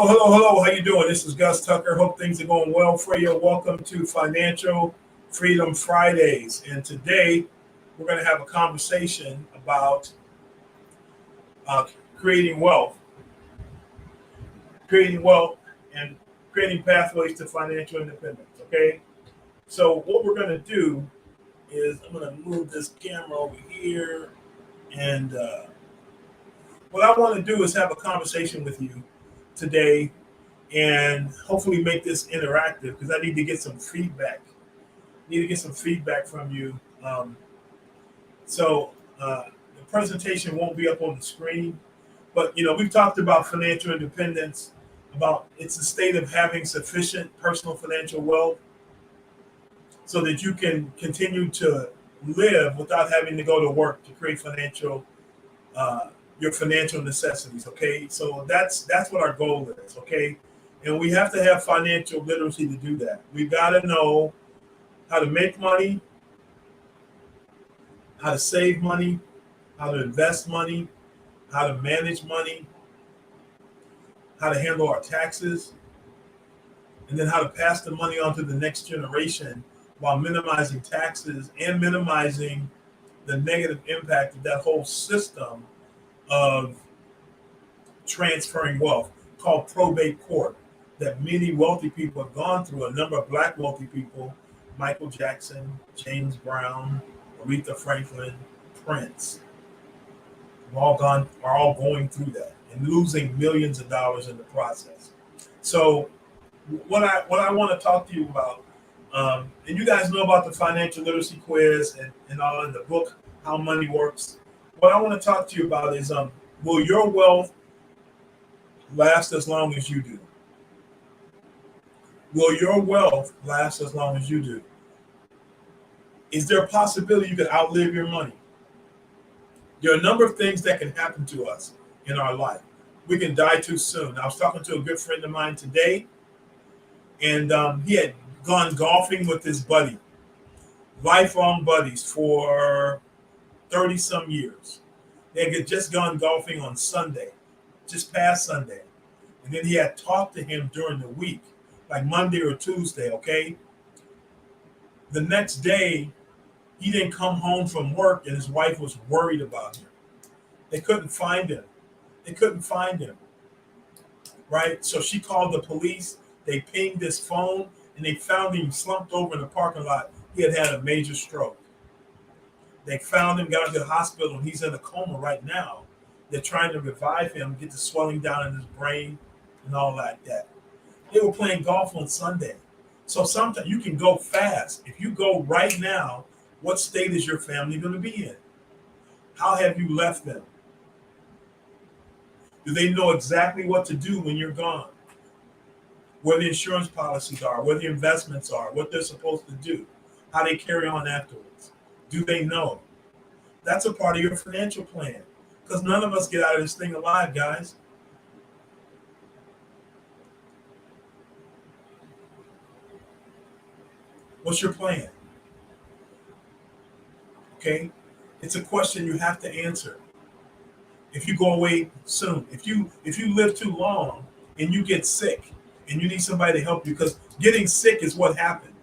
Hello. How you doing? This is Gus Tucker. Hope things are going well for you. Welcome to Financial Freedom Fridays. And today we're going to have a conversation about uh, creating wealth, creating wealth, and creating pathways to financial independence. Okay. So what we're going to do is I'm going to move this camera over here, and what I want to do is have a conversation with you today and hopefully make this interactive because I need to get some feedback. Need to get some feedback from you. So the presentation won't be up on the screen, but we've talked about financial independence, about it's a state of having sufficient personal financial wealth so that you can continue to live without having to go to work to create uh, your financial necessities. Okay, so that's what our goal is. Okay, and we have to have financial literacy to do that. We got to know how to make money, how to save money, how to invest money, how to manage money, how to handle our taxes, and then how to pass the money on to the next generation while minimizing taxes and minimizing the negative impact of that whole system of transferring wealth called probate court that many wealthy people have gone through. A number of black wealthy people, Michael Jackson, James Brown, Aretha Franklin, Prince, are all going through that and losing millions of dollars in the process. So what I want to talk to you about, and you guys know about the financial literacy quiz and all in the book How Money Works. What I want to talk to you about is will your wealth last as long as you do? Will your wealth last as long as you do? Is there a possibility you could outlive your money? There are a number of things that can happen to us in our life. We can die too soon. I was talking to a good friend of mine today, and he had gone golfing with his buddy, lifelong buddies for 30 some years. They had just gone golfing on Sunday, just past Sunday. And then he had talked to him during the week, like Monday or Tuesday, okay? The next day, he didn't come home from work and his wife was worried about him. They couldn't find him. Right? So she called the police. They pinged his phone and they found him slumped over in the parking lot. He had had a major stroke. They found him, got him to the hospital, and he's in a coma right now. They're trying to revive him, get the swelling down in his brain and all like that. They were playing golf on Sunday. So sometimes you can go fast. If you go right now, what state is your family going to be in? How have you left them? Do they know exactly what to do when you're gone? Where the insurance policies are, where the investments are, what they're supposed to do, how they carry on afterwards. Do they know? That's a part of your financial plan. Because none of us get out of this thing alive, guys. What's your plan? Okay? It's a question you have to answer. If you go away soon, if you live too long and you get sick and you need somebody to help you, because getting sick is what happens.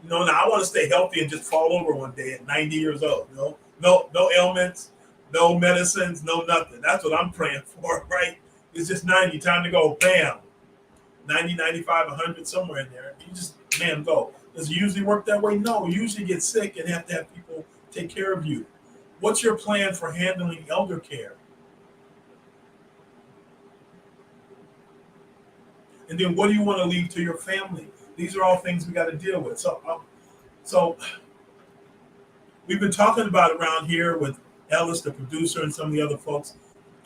Now I want to stay healthy and just fall over one day at 90 years old. No ailments, no medicines, no nothing. That's what I'm praying for, right? It's just 90, time to go, bam. 90, 95, 100, somewhere in there. You just, man, go. Does it usually work that way? No, you usually get sick and have to have people take care of you. What's your plan for handling elder care? And then what do you want to leave to your family? These are all things we got to deal with. So we've been talking about around here with Ellis, the producer, and some of the other folks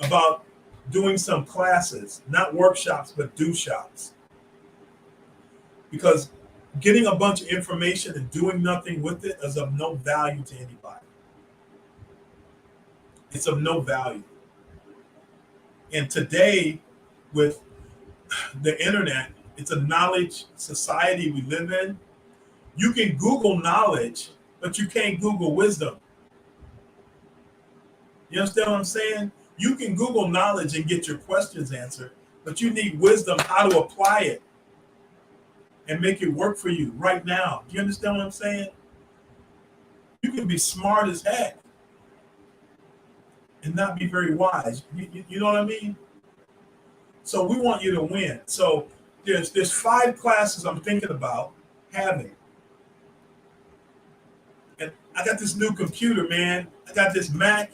about doing some classes, not workshops, but do shops. Because getting a bunch of information and doing nothing with it is of no value to anybody. It's of no value. And today, with the internet, it's a knowledge society we live in. You can Google knowledge, but you can't Google wisdom. You understand what I'm saying? You can Google knowledge and get your questions answered, but you need wisdom how to apply it and make it work for you right now. Do you understand what I'm saying? You can be smart as heck and not be very wise. You know what I mean? So we want you to win. So there's 5 classes I'm thinking about having. And I got this new computer, man. I got this Mac,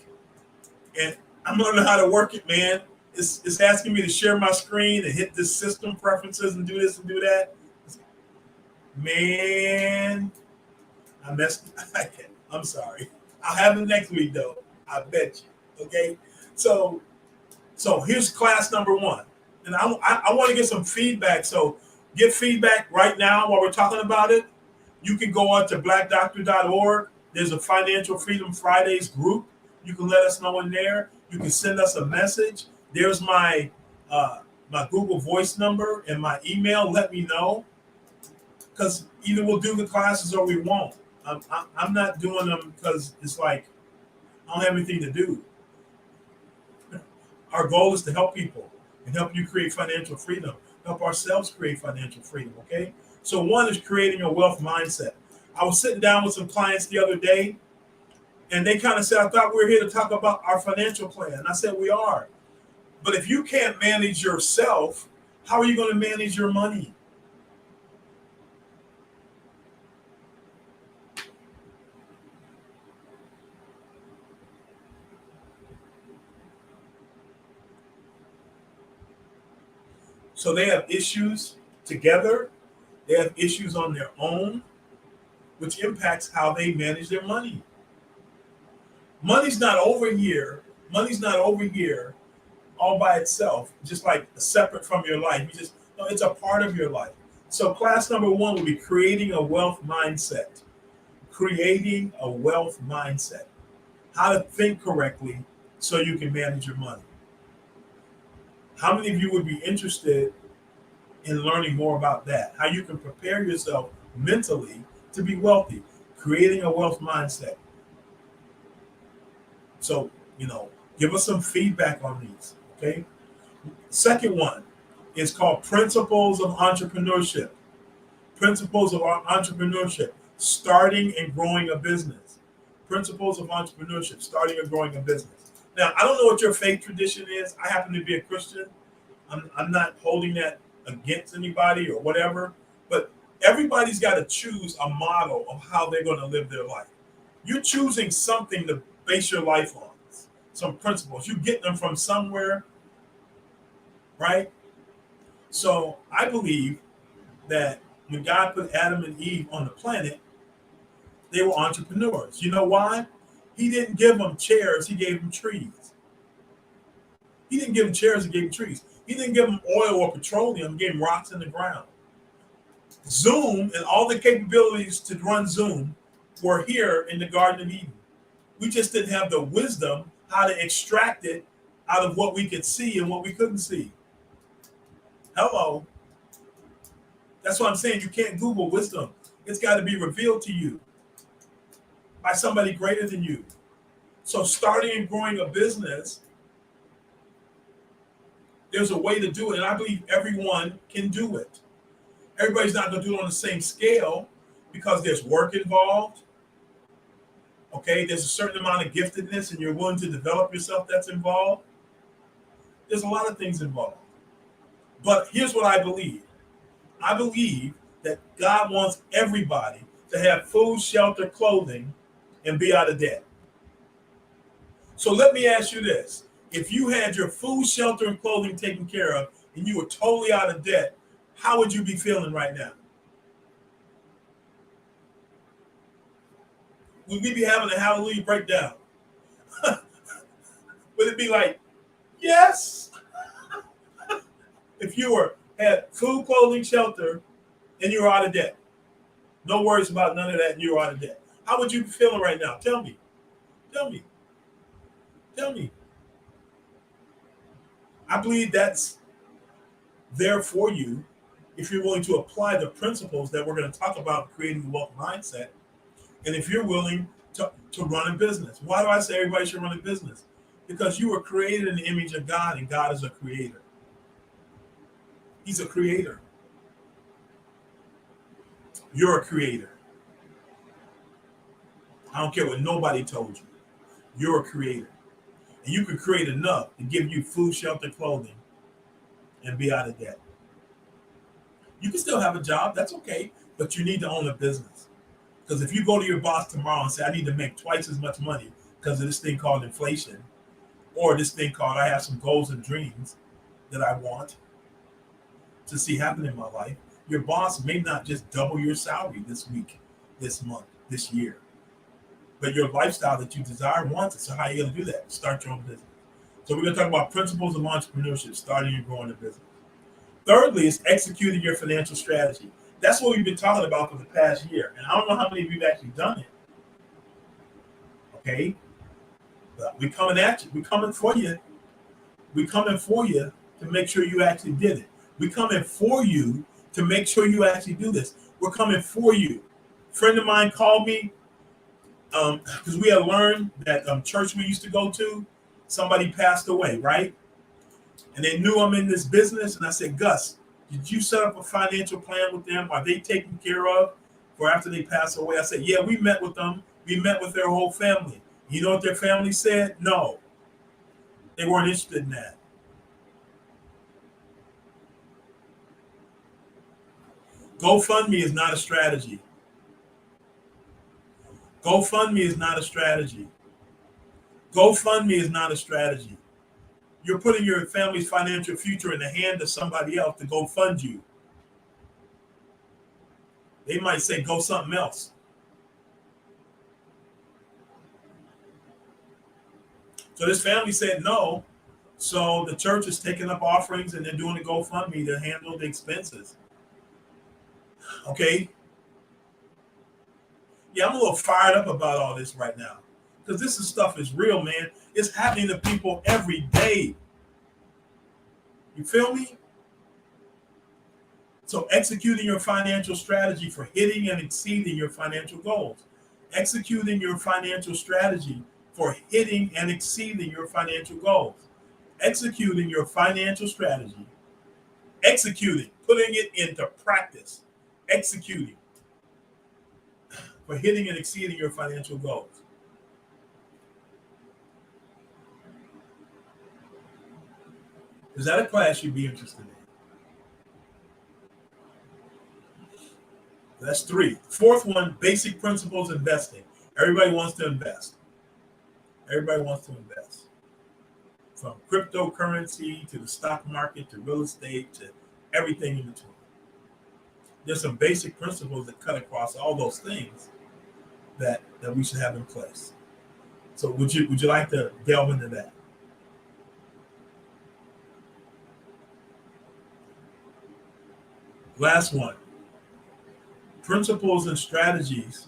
and I'm learning how to work it, man. It's asking me to share my screen and hit this system preferences and do this and do that. Man, I messed. I'm sorry. I'll have it next week though. I bet you. Okay. So here's class number 1, and I want to get some feedback. So get feedback right now while we're talking about it. You can go on to blackdoctor.org. There's a Financial Freedom Fridays group. You can let us know in there. You can send us a message. There's my my Google Voice number and my email. Let me know, because either we'll do the classes or we won't. I'm not doing them because it's like I don't have anything to do. Our goal is to help people and help you create financial freedom, help ourselves create financial freedom, okay? So 1 is creating a wealth mindset. I was sitting down with some clients the other day, and they kind of said, I thought we were here to talk about our financial plan. And I said, we are. But if you can't manage yourself, how are you going to manage your money? So they have issues together. They have issues on their own, which impacts how they manage their money. Money's not over here. Money's not over here all by itself, just like separate from your life. No, it's a part of your life. So class number 1 will be creating a wealth mindset. Creating a wealth mindset. How to think correctly so you can manage your money. How many of you would be interested in learning more about that? How you can prepare yourself mentally to be wealthy, creating a wealth mindset. So, give us some feedback on these, okay? Second one is called Principles of Entrepreneurship. Principles of Entrepreneurship, starting and growing a business. Principles of Entrepreneurship, starting and growing a business. Now, I don't know what your faith tradition is. I happen to be a Christian. I'm not holding that against anybody or whatever, but everybody's got to choose a model of how they're going to live their life. You're choosing something to base your life on, some principles. You get them from somewhere, right? So I believe that when God put Adam and Eve on the planet, they were entrepreneurs. You know why? He didn't give them chairs, he gave them trees. He didn't give them chairs, he gave them trees. He didn't give them oil or petroleum, he gave them rocks in the ground. Zoom and all the capabilities to run Zoom were here in the Garden of Eden. We just didn't have the wisdom how to extract it out of what we could see and what we couldn't see. Hello. That's what I'm saying. You can't Google wisdom. It's got to be revealed to you by somebody greater than you. So starting and growing a business, there's a way to do it. And I believe everyone can do it. Everybody's not going to do it on the same scale because there's work involved. Okay, there's a certain amount of giftedness and you're willing to develop yourself that's involved. There's a lot of things involved. But here's what I believe. I believe that God wants everybody to have food, shelter, clothing, and be out of debt. So let me ask you this. If you had your food, shelter, and clothing taken care of, and you were totally out of debt, how would you be feeling right now? Would we be having a hallelujah breakdown? Would it be like, yes? If you had food, clothing, shelter, and you were out of debt. No worries about none of that, and you were out of debt. How would you be feeling right now? Tell me. Tell me. Tell me. I believe that's there for you if you're willing to apply the principles that we're going to talk about creating a wealth mindset, and if you're willing to run a business. Why do I say everybody should run a business? Because you were created in the image of God, and God is a creator. He's a creator. You're a creator. I don't care what nobody told you. You're a creator. And you can create enough to give you food, shelter, clothing, and be out of debt. You can still have a job. That's okay. But you need to own a business. Because if you go to your boss tomorrow and say, I need to make twice as much money because of this thing called inflation, or this thing called I have some goals and dreams that I want to see happen in my life, your boss may not just double your salary this week, this month, this year. But your lifestyle that you desire wants it. So how are you going to do that? Start your own business. So we're going to talk about principles of entrepreneurship, starting and growing a business. Thirdly, is executing your financial strategy. That's what we've been talking about for the past year. And I don't know how many of you have actually done it. Okay? But we're coming at you. We're coming for you. We're coming for you to make sure you actually did it. We're coming for you to make sure you actually do this. We're coming for you. A friend of mine called me because we had learned that church we used to go to, somebody passed away, right? And they knew I'm in this business. And I said, Gus, did you set up a financial plan with them? Are they taken care of for after they pass away? I said, yeah, we met with them. We met with their whole family. You know what their family said? No, they weren't interested in that. GoFundMe is not a strategy. GoFundMe is not a strategy. GoFundMe is not a strategy. You're putting your family's financial future in the hand of somebody else to go fund you. They might say, go something else. So this family said no. So the church is taking up offerings and they're doing the GoFundMe to handle the expenses. Okay. Yeah, I'm a little fired up about all this right now because this stuff is real, man. It's happening to people every day. You feel me? So executing your financial strategy for hitting and exceeding your financial goals. Executing your financial strategy for hitting and exceeding your financial goals. Executing your financial strategy. Executing, putting it into practice. Executing for hitting and exceeding your financial goals. Is that a class you'd be interested in? That's 3. Fourth one, basic principles investing. Everybody wants to invest. Everybody wants to invest. From cryptocurrency to the stock market to real estate to everything in between. There's some basic principles that cut across all those things that we should have in place. So would you like to delve into that? Last one. Principles and strategies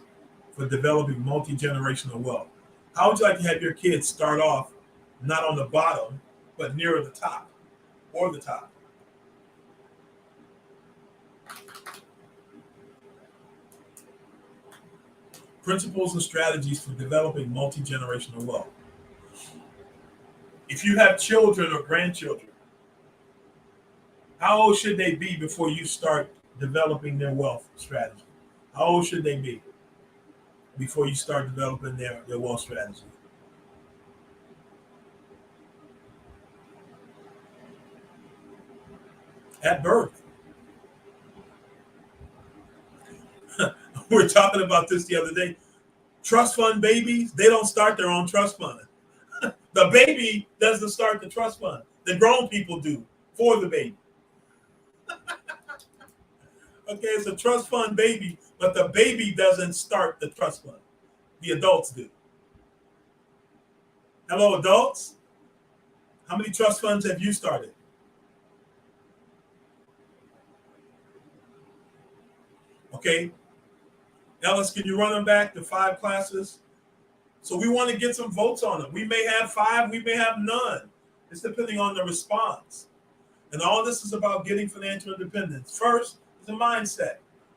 for developing multi-generational wealth. How would you like to have your kids start off not on the bottom, but near the top or the top? Principles and strategies for developing multi-generational wealth. If you have children or grandchildren, how old should they be before you start developing their wealth strategy? How old should they be before you start developing their wealth strategy? At birth. We were talking about this the other day. Trust fund babies, they don't start their own trust fund. The baby doesn't start the trust fund. The grown people do for the baby. Okay, it's a trust fund baby, but the baby doesn't start the trust fund. The adults do. Hello, adults. How many trust funds have you started? Okay. Ellis, can you run them back to 5 classes? So we want to get some votes on them. We may have 5, we may have none. It's depending on the response. And all this is about getting financial independence. First is a mindset,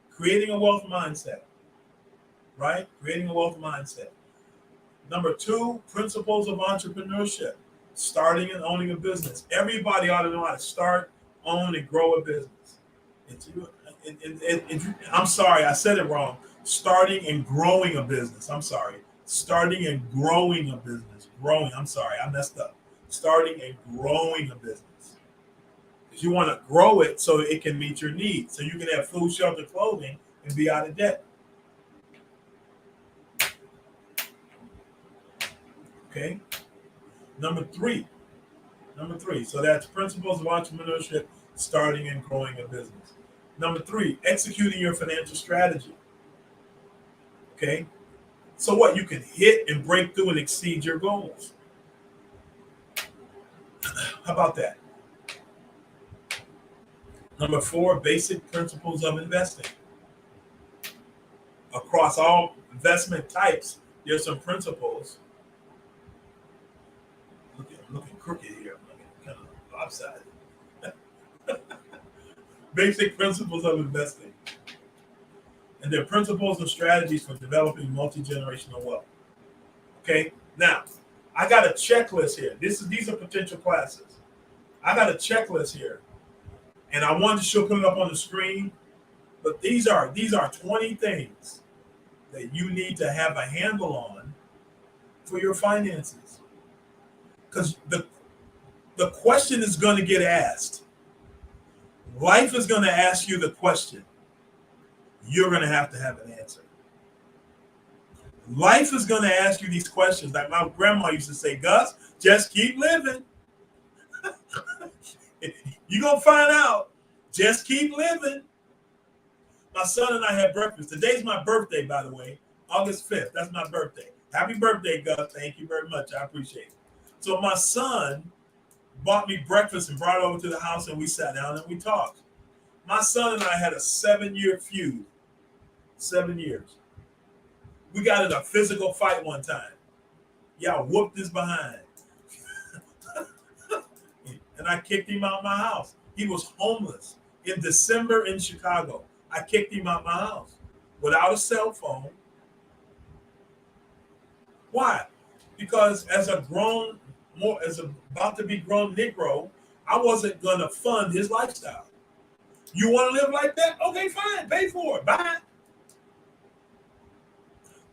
creating a wealth mindset, right? Creating a wealth mindset. Number 2, principles of entrepreneurship, starting and owning a business. Everybody ought to know how to start, own and grow a business. I'm sorry, I said it wrong. Starting and growing a business. I'm sorry. Starting and growing a business. Growing. I'm sorry, I messed up. Starting and growing a business. Because you want to grow it so it can meet your needs. So you can have food, shelter, clothing, and be out of debt. Okay. Number three. So that's principles of entrepreneurship, starting and growing a business. Number 3, executing your financial strategy. Okay. So what? You can hit and break through and exceed your goals. How about that? Number 4, basic principles of investing. Across all investment types, there's some principles. I'm looking crooked here. I'm looking kind of lopsided. Basic principles of investing. And they're principles and strategies for developing multi-generational wealth. Okay? Now, I got a checklist here. These are potential classes. I got a checklist here. And I wanted to put it up on the screen. But these are 20 things that you need to have a handle on for your finances. Because the question is going to get asked. Life is going to ask you the question. You're going to have an answer. Life is going to ask you these questions. Like my grandma used to say, Gus, just keep living. You're going to find out. Just keep living. My son and I had breakfast. Today's my birthday, by the way. August 5th. That's my birthday. Happy birthday, Gus. Thank you very much. I appreciate it. So my son bought me breakfast and brought it over to the house, and we sat down and we talked. My son and I had a 7-year feud. 7 years. We got in a physical fight one time. Y'all whooped his behind. And I kicked him out my house. He was homeless in December in Chicago. I kicked him out my house without a cell phone. Why? Because as about to be grown Negro, I wasn't going to fund his lifestyle. You want to live like that? Okay, fine. Pay for it. Bye.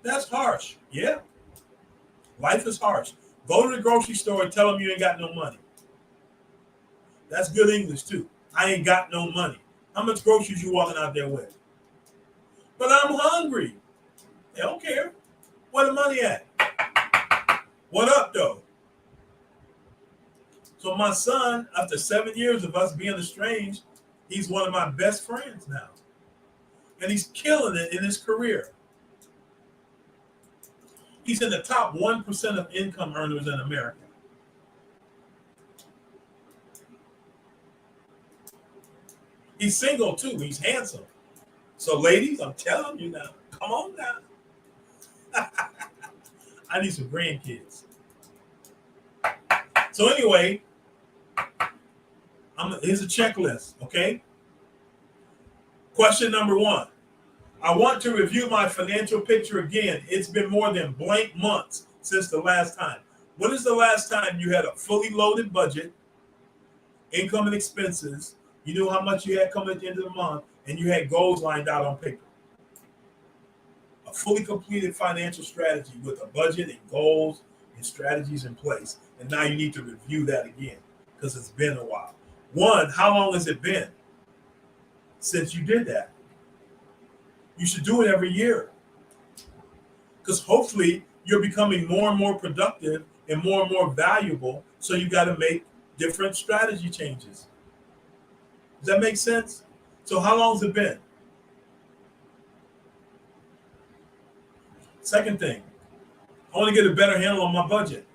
That's harsh. Yeah. Life is harsh. Go to the grocery store and tell them you ain't got no money. That's good English too. I ain't got no money. How much groceries you walking out there with? But I'm hungry. They don't care. Where the money at? What up though? So my son, after 7 years of us being estranged, he's one of my best friends now. And he's killing it in his career. He's in the top 1% of income earners in America. He's single too. He's handsome. So ladies, I'm telling you now, come on now. I need some grandkids. So anyway, here's a checklist, okay? Question number 1. I want to review my financial picture again. It's been more than blank months since the last time. When is the last time you had a fully loaded budget, income and expenses, you knew how much you had coming at the end of the month, and you had goals lined out on paper? A fully completed financial strategy with a budget and goals and strategies in place. And now you need to review that again because it's been a while. 1, how long has it been since you did that? You should do it every year because hopefully you're becoming more and more productive and more valuable. So you got to make different strategy changes. Does that make sense? So how long has it been? Second thing, I want to get a better handle on my budget.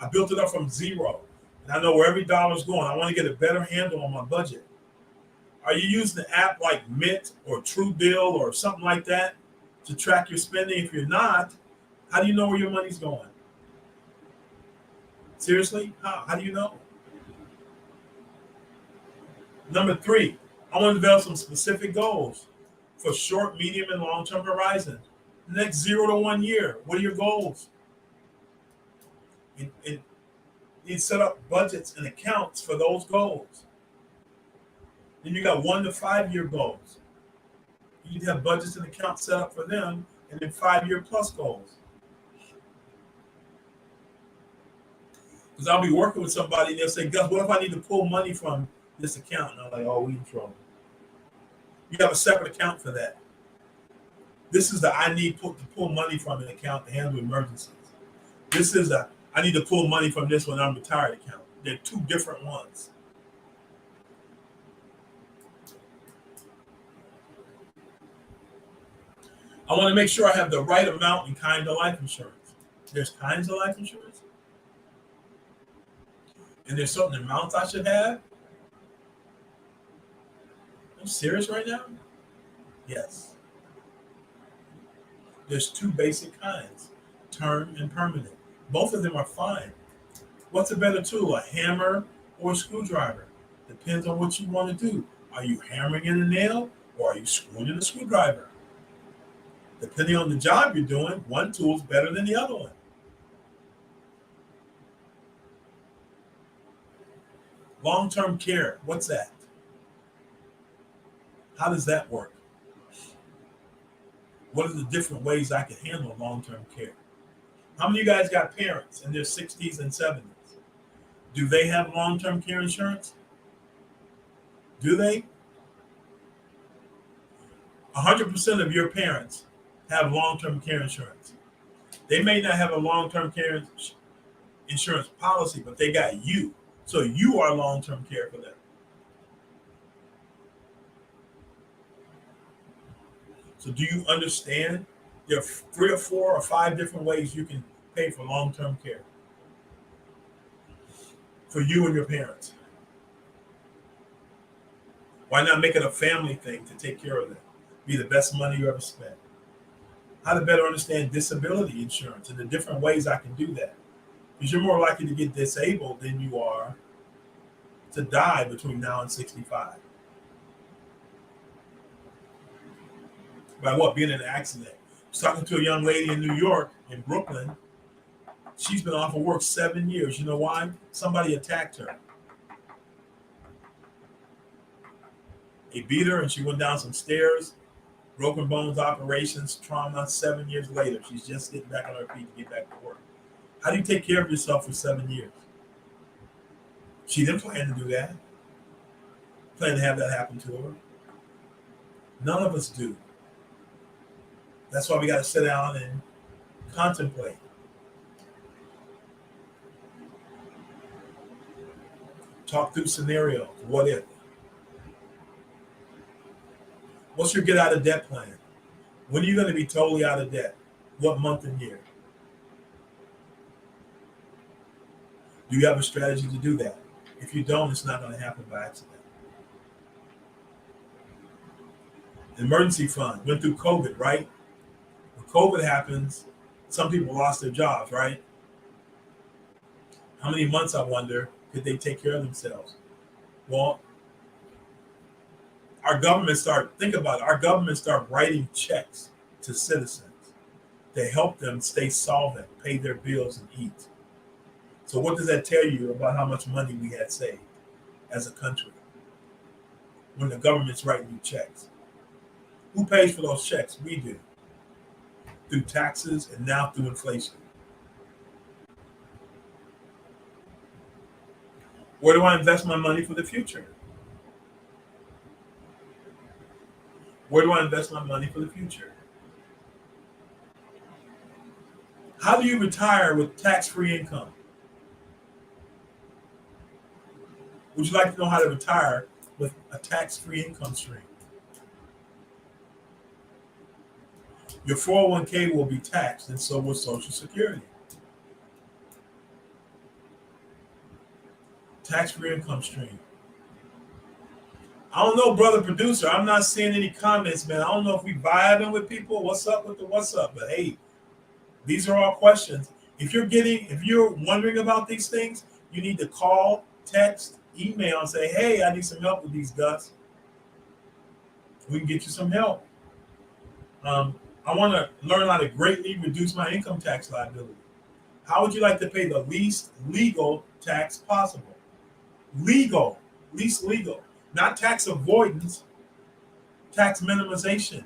I built it up from zero, and I know where every dollar is going. I want to get a better handle on my budget. Are you using an app like Mint or Truebill or something like that to track your spending? If you're not, how do you know where your money's going? Seriously? How do you know? Number 3, I want to develop some specific goals for short, medium, and long-term horizon. The next 0 to 1 year, what are your goals? And you set up budgets and accounts for those goals. Then you got 1 to 5 year goals. You need to have budgets and accounts set up for them, and then 5 year plus goals. Because I'll be working with somebody and they'll say, Gus, what if I need to pull money from this account? And I'm like, oh, we in trouble. You have a separate account for that. This is the I need to pull money from an account to handle emergencies. This is a I need to pull money from this when I'm retired account. They're two different ones. I want to make sure I have the right amount and kind of life insurance. There's kinds of life insurance. And there's certain amounts I should have. Are you serious right now? Yes. There's two basic kinds, term and permanent. Both of them are fine. What's a better tool, a hammer or a screwdriver? Depends on what you want to do. Are you hammering in a nail or are you screwing in a screwdriver? Depending on the job you're doing, one tool is better than the other one. Long-term care, what's that? How does that work? What are the different ways I can handle long-term care? How many of you guys got parents in their 60s and 70s? Do they have long-term care insurance? Do they? 100% of your parents have long-term care insurance. They may not have a long-term care insurance policy, but they got you. So you are long-term care for them. So do you understand? There are 3 or 4 or 5 different ways you can pay for long-term care for you and your parents. Why not make it a family thing to take care of them? Be the best money you ever spent. How to better understand disability insurance and the different ways I can do that. Because you're more likely to get disabled than you are to die between now and 65. By what? Being in an accident. I was talking to a young lady in New York, in Brooklyn. She's been off of work 7 years. You know why? Somebody attacked her. They beat her and she went down some stairs. Broken bones operations, trauma. 7 years later, she's just getting back on her feet to get back to work. How do you take care of yourself for 7 years? She didn't plan to do that. Plan to have that happen to her. None of us do. That's why we got to sit down and contemplate. Talk through scenarios. What if? What's your get out of debt plan? When are you going to be totally out of debt? What month and year? Do you have a strategy to do that? If you don't, it's not going to happen by accident. Emergency fund. Went through COVID, right? When COVID happens, some people lost their jobs, right? How many months, I wonder, could they take care of themselves? Well, our government start writing checks to citizens to help them stay solvent, pay their bills, and eat. So what does that tell you about how much money we had saved as a country when the government's writing you checks? Who pays for those checks? We do. Through taxes and now through inflation. Where do I invest my money for the future? Where do I invest my money for the future? How do you retire with tax-free income? Would you like to know how to retire with a tax-free income stream? Your 401k will be taxed, and so will Social Security. Tax-free income stream. I don't know, brother producer. I'm not seeing any comments, man. I don't know if we vibing with people. What's up with the what's up? But hey, these are all questions. If you're wondering about these things, you need to call, text, email, and say, hey, I need some help with these, Gus. We can get you some help. I want to learn how to greatly reduce my income tax liability. How would you like to pay the least legal tax possible? Least legal. not tax avoidance, tax minimization.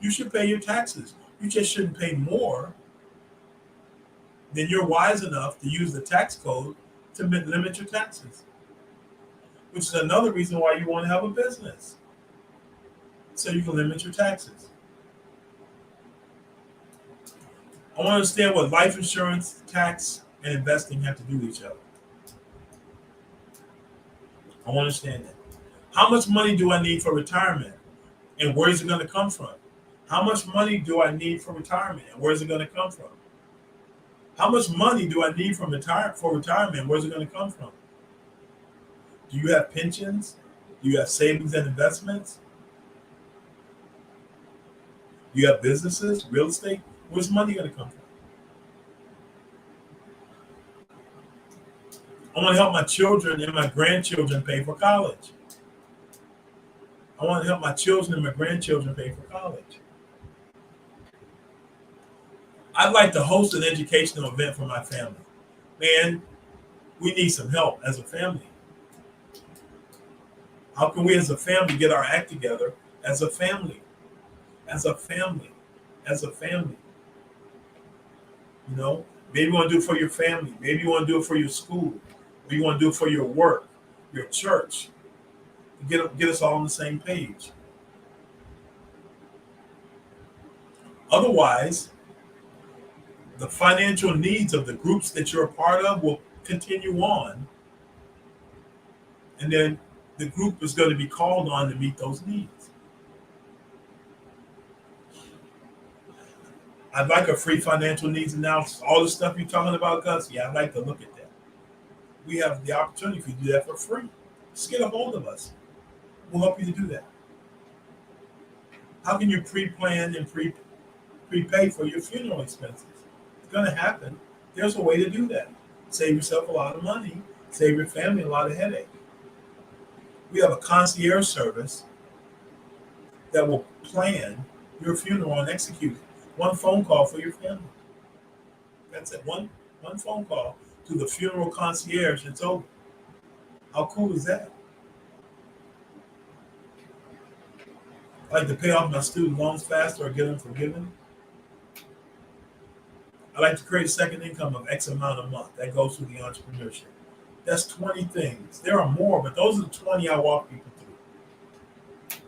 You should pay your taxes. You just shouldn't pay more than you're wise enough to use the tax code to limit your taxes, which is another reason why you want to have a business, so you can limit your taxes. I want to understand what life insurance, tax, and investing have to do with each other. I want to understand that. How much money do I need for retirement? And where is it going to come from? How much money do I need for retirement? And where is it going to come from? How much money do I need for retirement? Where's it going to come from? Do you have pensions? Do you have savings and investments? Do you have businesses, real estate? Where's money going to come from? I want to help my children and my grandchildren pay for college. I want to help my children and my grandchildren pay for college. I'd like to host an educational event for my family. Man, we need some help as a family. How can we as a family get our act together as a family? As a family. As a family. You know, maybe you want to do it for your family. Maybe you want to do it for your school. Maybe you want to do it for your work, your church. Get us all on the same page. Otherwise, the financial needs of the groups that you're a part of will continue on. And then the group is going to be called on to meet those needs. I'd like a free financial needs analysis. All the stuff you're talking about, Gus, yeah, I'd like to look at that. We have the opportunity to do that for free. Just get a hold of us. We'll help you to do that. How can you pre-plan and prepay for your funeral expenses? It's going to happen. There's a way to do that. Save yourself a lot of money. Save your family a lot of headache. We have a concierge service that will plan your funeral and execute it. One phone call for your family. That's it. One phone call to the funeral concierge. It's over. How cool is that? I like to pay off my student loans faster or get them forgiven. I like to create a second income of X amount a month. That goes through the entrepreneurship. That's 20 things. There are more, but those are the 20 I walk people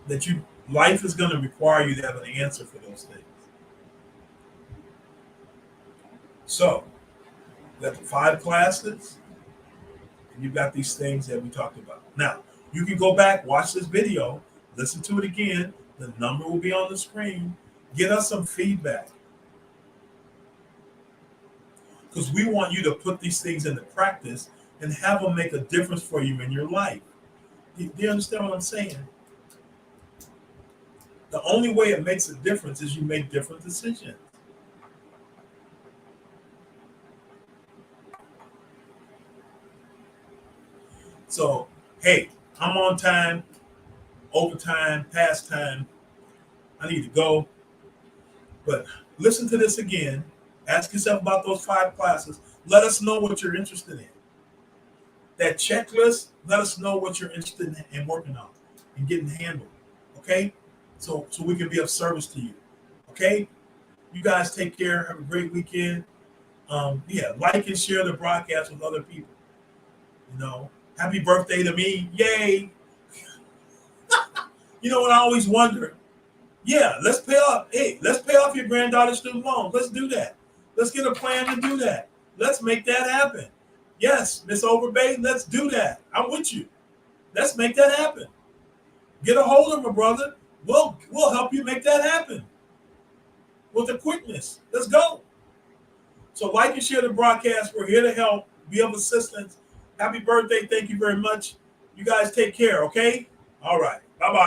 through. Life is going to require you to have an answer for those things. So, you got the 5 classes, and you've got these things that we talked about. Now, you can go back, watch this video, listen to it again. The number will be on the screen. Get us some feedback. Because we want you to put these things into practice and have them make a difference for you in your life. Do you understand what I'm saying? The only way it makes a difference is you make different decisions. So, hey, I'm on time, overtime, past time. I need to go. But listen to this again. Ask yourself about those 5 classes. Let us know what you're interested in. That checklist, let us know what you're interested in working on and getting handled. Okay? So we can be of service to you. Okay? You guys take care. Have a great weekend. Like and share the broadcast with other people. You know, happy birthday to me. Yay. You know what I always wonder? Yeah, let's pay off your granddaughter's student loans. Let's do that. Let's get a plan to do that. Let's make that happen. Yes, Miss Overbay, let's do that. I'm with you. Let's make that happen. Get a hold of her, brother. We'll help you make that happen with the quickness. Let's go. So like and share the broadcast. We're here to help, be of assistance. Happy birthday. Thank you very much. You guys take care, okay? All right. Bye-bye.